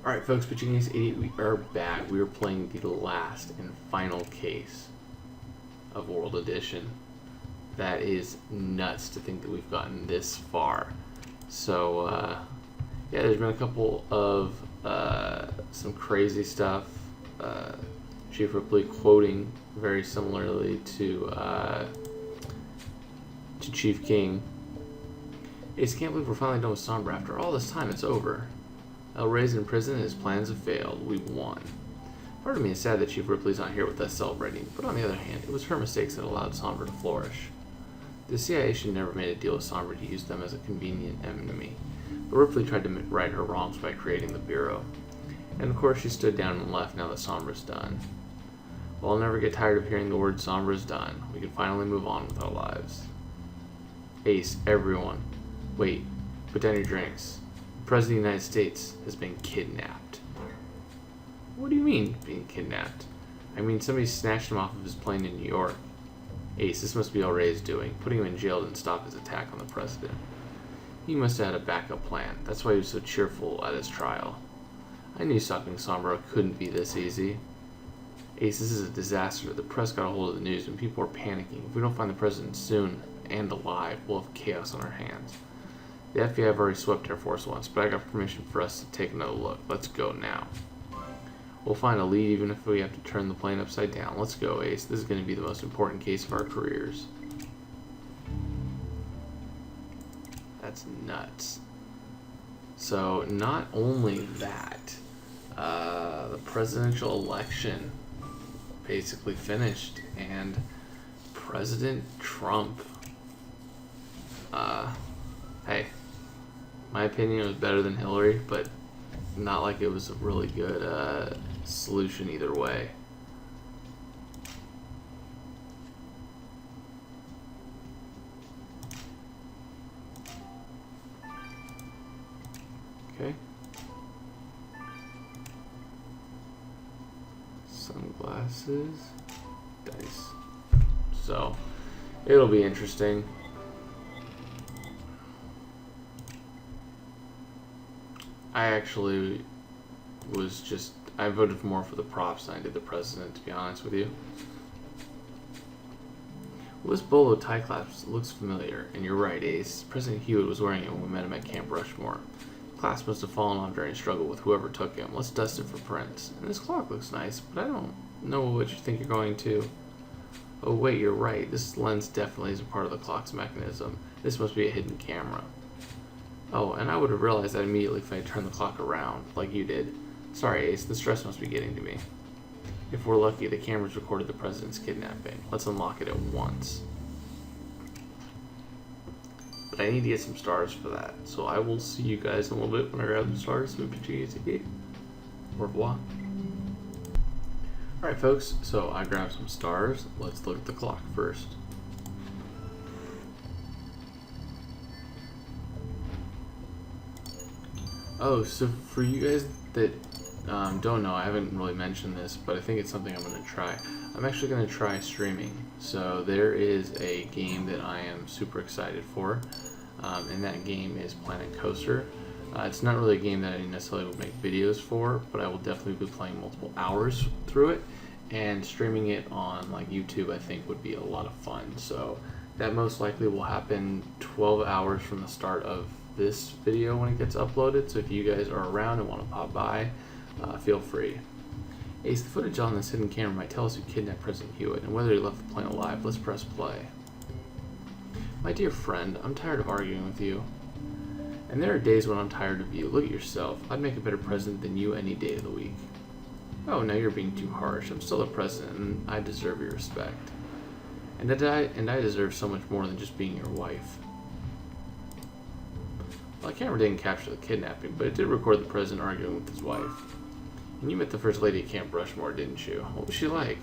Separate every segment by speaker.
Speaker 1: Alright folks, Pitching Ace 88, we are back. We are playing the last and final case of World Edition. That is nuts to think that we've gotten this far. So, yeah, there's been a couple of some crazy stuff. Chief Ripley quoting very similarly to Chief King. Ace, can't believe we're finally done with Sombra. After all this time, it's over. El Rey's in prison and his plans have failed. We've won. Part of me is sad that Chief Ripley's not here with us celebrating, but on the other hand, it was her mistakes that allowed Sombra to flourish. The CIA should never made a deal with Sombra to use them as a convenient enemy, but Ripley tried to right her wrongs by creating the Bureau. And of course she stood down and left now that Sombra's done. Well, I'll never get tired of hearing the word Sombra's done. We can finally move on with our lives. Ace, everyone. Wait, put down your drinks. The President of the United States has been kidnapped. What do you mean, being kidnapped? I mean, somebody snatched him off of his plane in New York. Ace, this must be El Rey's doing. Putting him in jail didn't stop his attack on the President. He must have had a backup plan. That's why he was so cheerful at his trial. I knew stopping Sombra couldn't be this easy. Ace, this is a disaster. The press got a hold of the news and people are panicking. If we don't find the President soon and alive, we'll have chaos on our hands. The FBI have already swept Air Force once, but I got permission for us to take another look. Let's go now. We'll find a lead even if we have to turn the plane upside down. Let's go, Ace. This is going to be the most important case of our careers. That's nuts. So, not only that, the presidential election basically finished, and President Trump, hey, my opinion was better than Hillary, but not like it was a really good solution either way. Okay. Sunglasses, dice. So, it'll be interesting. I actually was I voted more for the props than I did the president, to be honest with you. Well, this bolo tie clasp looks familiar, and you're right, Ace. President Hewitt was wearing it when we met him at Camp Rushmore. The clasp must have fallen off during a struggle with whoever took him. Let's dust it for prints. And this clock looks nice, but I don't know what you think you're going to. Oh wait, you're right. This lens definitely isn't part of the clock's mechanism. This must be a hidden camera. Oh, and I would have realized that immediately if I had turned the clock around, like you did. Sorry, Ace, the stress must be getting to me. If we're lucky, the cameras recorded the president's kidnapping. Let's unlock it at once. But I need to get some stars for that, so I will see you guys in a little bit when I grab the stars. Au revoir. Alright folks, so I grabbed some stars. Let's look at the clock first. Oh, so for you guys that don't know, I haven't really mentioned this, but I think it's something I'm going to try. I'm actually going to try streaming. So there is a game that I am super excited for, and that game is Planet Coaster. It's not really a game that I necessarily would make videos for, but I will definitely be playing multiple hours through it, and streaming it on like YouTube I think would be a lot of fun. So that most likely will happen 12 hours from the start of this video when it gets uploaded, so if you guys are around and want to pop by, feel free. Ace, the footage on this hidden camera might tell us who kidnapped President Hewitt and whether he left the plane alive. Let's press play. My dear friend, I'm tired of arguing with you. And there are days when I'm tired of you. Look at yourself. I'd make a better president than you any day of the week. Oh, now you're being too harsh. I'm still the president and I deserve your respect. And I deserve so much more than just being your wife. Well, the camera didn't capture the kidnapping, but it did record the president arguing with his wife. And you met the first lady at Camp Rushmore, didn't you? What was she like?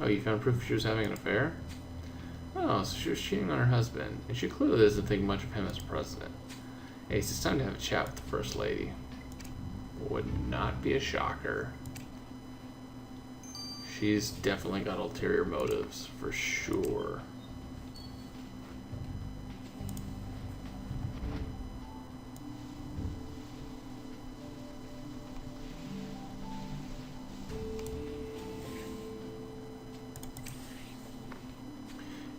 Speaker 1: Oh, you found proof she was having an affair? Oh, so she was cheating on her husband, and she clearly doesn't think much of him as president. Ace, it's time to have a chat with the first lady. Would not be a shocker. She's definitely got ulterior motives, for sure.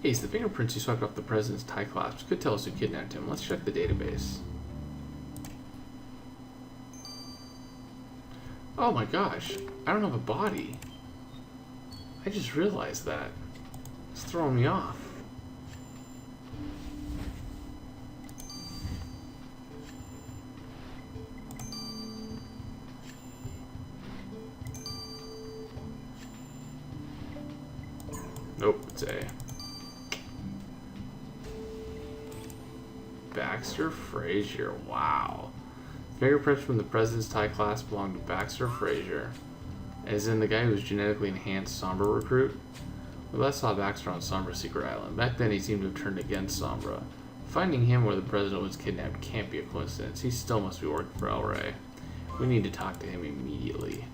Speaker 1: Ace, the fingerprints you swiped off the president's tie clasps could tell us who kidnapped him. Let's check the database. Oh my gosh, I don't have a body. I just realized that. It's throwing me off. Nope, it's A. Baxter Frazier, wow. Fingerprints from the president's tie clasp belong to Baxter Frazier, as in the guy who was genetically enhanced Sombra recruit. We last saw Baxter on Sombra's secret island. Back then he seemed to have turned against Sombra. Finding him where the president was kidnapped can't be a coincidence. He still must be working for El Rey. We need to talk to him immediately.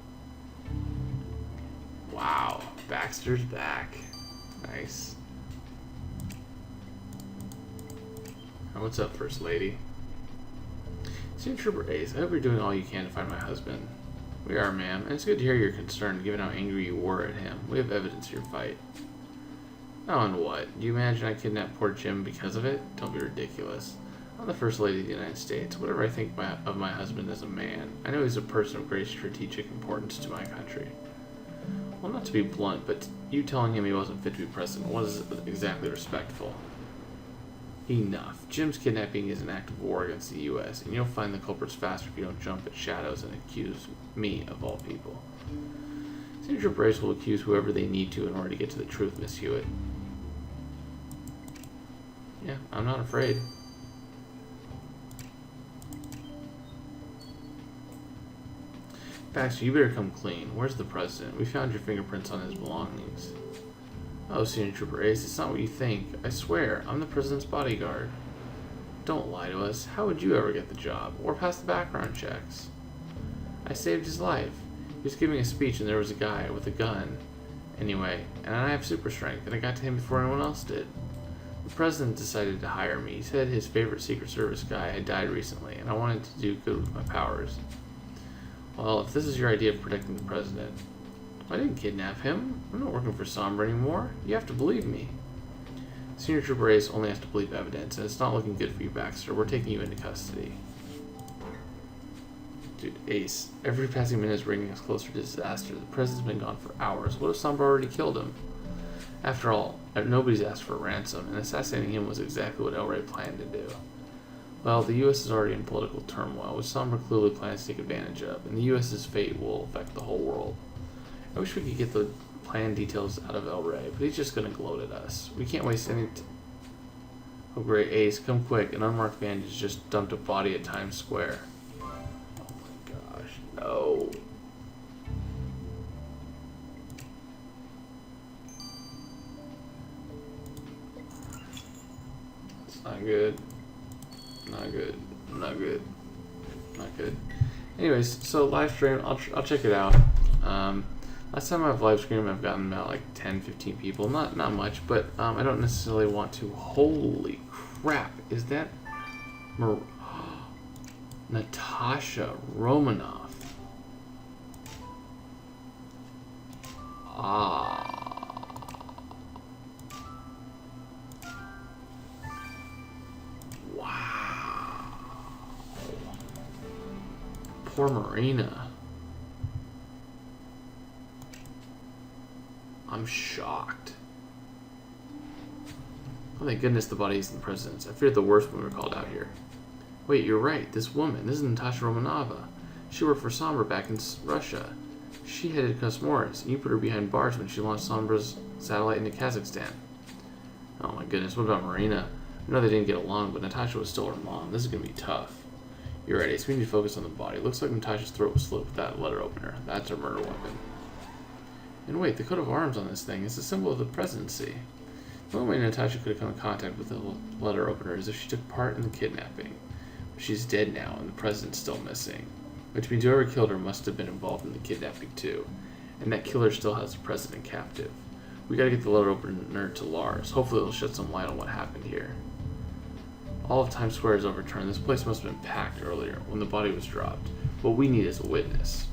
Speaker 1: Wow, Baxter's back. Nice. What's up, First Lady? Senior Trooper Ace, I hope you're doing all you can to find my husband. We are, ma'am, and it's good to hear you're concerned, given how angry you were at him. We have evidence of your fight. Oh, and what? Do you imagine I kidnapped poor Jim because of it? Don't be ridiculous. I'm the First Lady of the United States. Whatever I think of my husband as a man, I know he's a person of great strategic importance to my country. Well, not to be blunt, but you telling him he wasn't fit to be president wasn't exactly respectful. Enough. Jim's kidnapping is an act of war against the U.S., and you'll find the culprits faster if you don't jump at shadows and accuse me of all people. Senior Trooper Ace will accuse whoever they need to in order to get to the truth, Miss Hewitt. Yeah, I'm not afraid. Baxter, you better come clean. Where's the president? We found your fingerprints on his belongings. Oh, Senior Trooper Ace, it's not what you think. I swear, I'm the president's bodyguard. Don't lie to us. How would you ever get the job? Or pass the background checks? I saved his life. He was giving a speech and there was a guy with a gun. Anyway, and I have super strength, and I got to him before anyone else did. The president decided to hire me. He said his favorite Secret Service guy had died recently, and I wanted to do good with my powers. Well, if this is your idea of protecting the president, I didn't kidnap him. I'm not working for Sombra anymore. You have to believe me. Senior Trooper Ace only has to believe evidence, and it's not looking good for you, Baxter. We're taking you into custody. Dude, Ace, every passing minute is bringing us closer to disaster. The president's been gone for hours. What if Sombra already killed him? After all, nobody's asked for a ransom, and assassinating him was exactly what El Rey planned to do. Well, the U.S. is already in political turmoil, which Sombra clearly plans to take advantage of, and the U.S.'s fate will affect the whole world. I wish we could get the plan details out of El Rey, but he's just going to gloat at us. We can't waste any Oh great, Ace, come quick. An unmarked bandit just dumped a body at Times Square. Oh my gosh, no. It's not good. Not good. Not good. Not good. Anyways, so live stream, I'll check it out. Last time I've live streamed, I've gotten about like 10-15 people. Not much, but I don't necessarily want to. Holy crap! Is that Natasha Romanoff? Ah. Wow. Poor Marina. I'm shocked. Oh thank goodness the body isn't the president's. I feared the worst when we were called out here. Wait, you're right. This woman, this is Natasha Romanova. She worked for Sombra back in Russia. She headed Cosmorus, and you put her behind bars when she launched Sombra's satellite into Kazakhstan. Oh my goodness, what about Marina? I know they didn't get along, but Natasha was still her mom. This is going to be tough. You're right, Ace. We need to focus on the body. Looks like Natasha's throat was slit with that letter opener. That's her murder weapon. And wait, the coat of arms on this thing is a symbol of the presidency. The only way Natasha could have come in contact with the letter opener is if she took part in the kidnapping. But she's dead now, and the president's still missing. Which means whoever killed her must have been involved in the kidnapping too. And that killer still has the president captive. We gotta get the letter opener to Lars. Hopefully it'll shed some light on what happened here. All of Times Square is overturned. This place must have been packed earlier, when the body was dropped. What we need is a witness.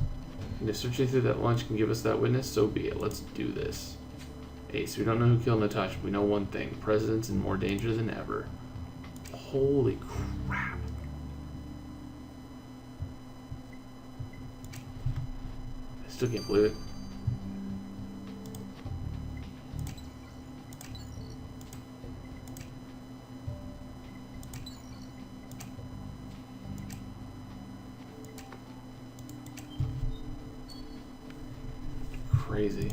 Speaker 1: And if searching through that lunch can give us that witness, so be it. Let's do this. Ace, we don't know who killed Natasha, but we know one thing. The president's in more danger than ever. Holy crap. I still can't believe it. Crazy.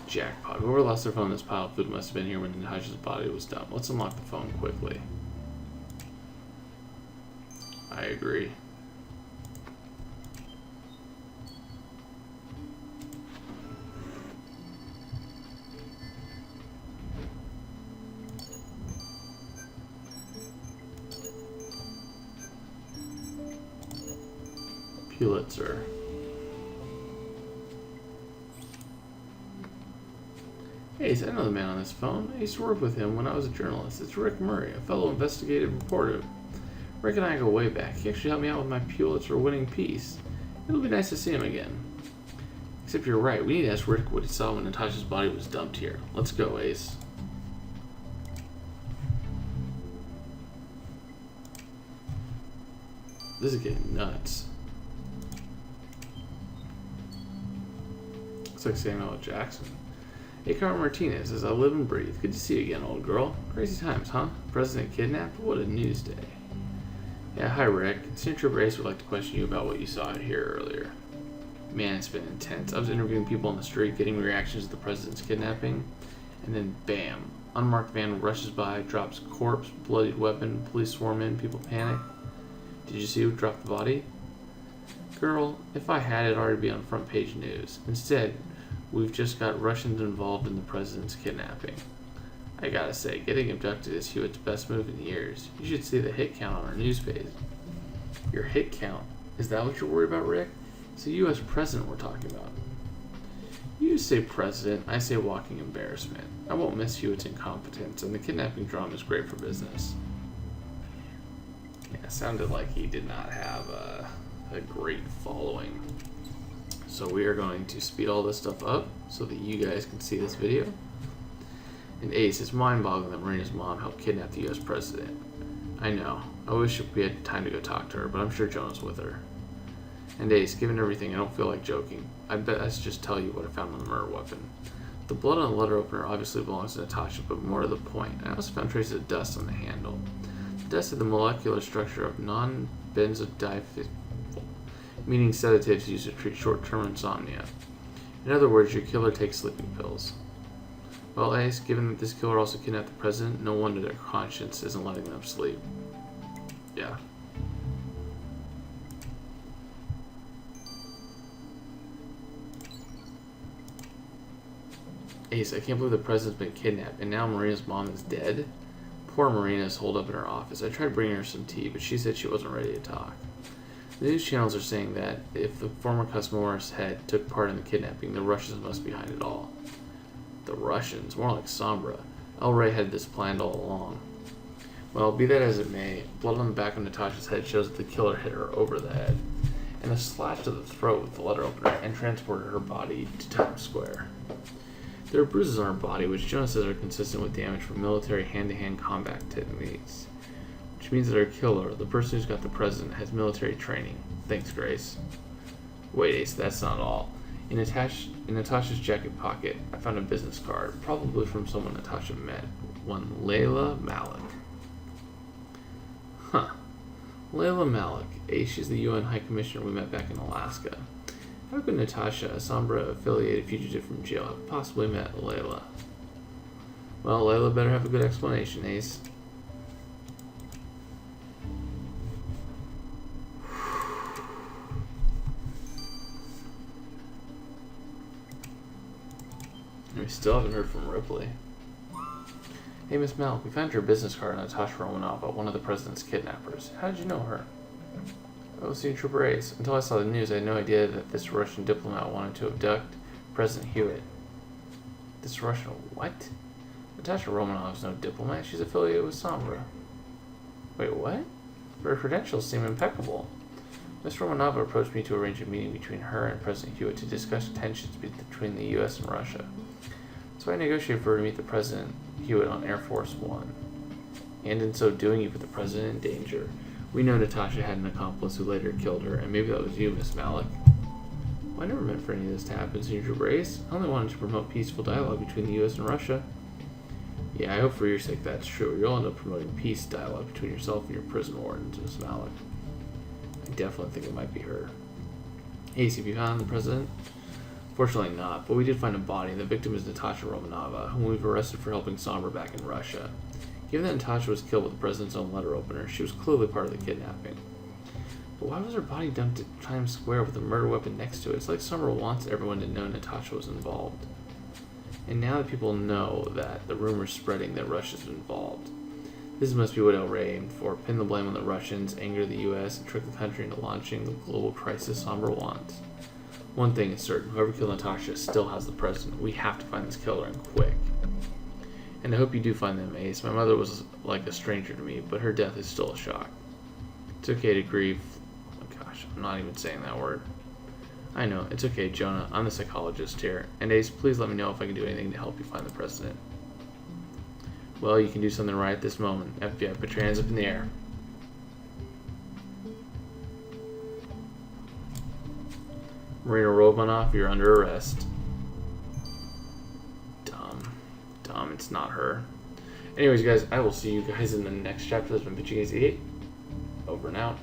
Speaker 1: Jackpot. Whoever lost their phone in this pile of food must have been here when Natasha's body was dumped. Let's unlock the phone quickly. I agree. Pulitzer. Hey, I know the man on this phone. I used to work with him when I was a journalist. It's Rick Murray, a fellow investigative reporter. Rick and I go way back. He actually helped me out with my Pulitzer-winning piece. It'll be nice to see him again. Except you're right. We need to ask Rick what he saw when Natasha's body was dumped here. Let's go, Ace. This is getting nuts. Looks like Samuel L. Jackson. Hey, Carl Martinez, as I live and breathe. Good to see you again, old girl. Crazy times, huh? President kidnapped? What a news day. Yeah, hi, Rick. Senior Trooper Ace would like to question you about what you saw here earlier. Man, it's been intense. I was interviewing people on the street, getting reactions to the president's kidnapping, and then bam. Unmarked van rushes by, drops corpse, bloodied weapon, police swarm in, people panic. Did you see who dropped the body? Girl, if I had, it'd already be on front page news. Instead, we've just got Russians involved in the president's kidnapping. I gotta say, getting abducted is Hewitt's best move in years. You should see the hit count on our news page. Your hit count? Is that what you're worried about, Rick? It's the U.S. president we're talking about. You say president, I say walking embarrassment. I won't miss Hewitt's incompetence, and the kidnapping drama is great for business. Yeah, it sounded like he did not have a great following. So we are going to speed all this stuff up so that you guys can see this video. And Ace, it's mind-boggling that Marina's mom helped kidnap the U.S. president. I know. I wish we had time to go talk to her, but I'm sure Jonah's with her. And Ace, given everything, I don't feel like joking. I'd best just tell you what I found on the murder weapon. The blood on the letter opener obviously belongs to Natasha, but more to the point, I also found traces of dust on the handle. The dust had the molecular structure of non-benzodiazepine, meaning sedatives used to treat short-term insomnia. In other words, your killer takes sleeping pills. Well, Ace, given that this killer also kidnapped the president, no wonder their conscience isn't letting them sleep. Yeah. Ace, I can't believe the president's been kidnapped, and now Marina's mom is dead? Poor Marina is holed up in her office. I tried bringing her some tea, but she said she wasn't ready to talk. The news channels are saying that if the former customer's head took part in the kidnapping, the Russians must be behind it all. The Russians? More like Sombra. El Rey had this planned all along. Well, be that as it may, blood on the back of Natasha's head shows that the killer hit her over the head, and a slash to the throat with the letter opener, and transported her body to Times Square. There are bruises on her body, which Jonah says are consistent with damage from military hand-to-hand combat techniques. Which means that our killer, the person who's got the president, has military training. Thanks, Grace. Wait, Ace, that's not all. In Natasha's jacket pocket, I found a business card, probably from someone Natasha met. One Layla Malik. Huh. Layla Malik. Ace, she's the UN High Commissioner we met back in Alaska. How could Natasha, a Sombra-affiliated fugitive from jail, have possibly met Layla? Well, Layla better have a good explanation, Ace. We still haven't heard from Ripley. Hey, Miss Mel, we found your business card on Natasha Romanova, one of the president's kidnappers. How did you know her? Oh, Senior Trooper Ace. Until I saw the news, I had no idea that this Russian diplomat wanted to abduct President Hewitt. This Russian what? Natasha Romanov's no diplomat. She's affiliated with Sombra. Wait, what? but her credentials seem impeccable. Miss Romanova approached me to arrange a meeting between her and President Hewitt to discuss tensions between the U.S. and Russia. So I negotiated for her to meet the President Hewitt on Air Force One. And in so doing, you put the President in danger. We know Natasha had an accomplice who later killed her, and maybe that was you, Miss Malik. Well, I never meant for any of this to happen, Senator Brace. I only wanted to promote peaceful dialogue between the U.S. and Russia. Yeah, I hope for your sake that's true. You'll end up promoting peace dialogue between yourself and your prison wardens, Miss Malik. I definitely think it might be her. Ace, have you found the President? Fortunately not, but we did find a body, and the victim is Natasha Romanova, whom we've arrested for helping Sombra back in Russia. Given that Natasha was killed with the President's own letter opener, she was clearly part of the kidnapping. But why was her body dumped at Times Square with a murder weapon next to it? It's like Sombra wants everyone to know Natasha was involved. And now that people know that, the rumor's spreading that Russia's involved. This must be what El Rey aimed for: pin the blame on the Russians, anger the U.S., and trick the country into launching the global crisis Sombra wants. One thing is certain: whoever killed Natasha still has the President. We have to find this killer, and quick. And I hope you do find them, Ace. My mother was like a stranger to me, but her death is still a shock. It's okay to grieve. Oh gosh, I'm not even saying that word. I know, it's okay, Jonah. I'm the psychologist here. And Ace, please let me know if I can do anything to help you find the President. Well, you can do something right at this moment. FBI, put your hands up in the air. Marina Romanov, you're under arrest. Dumb, it's not her. Anyways, guys, I will see you guys in the next chapter. That's been Pitching Ace 88. Over and out.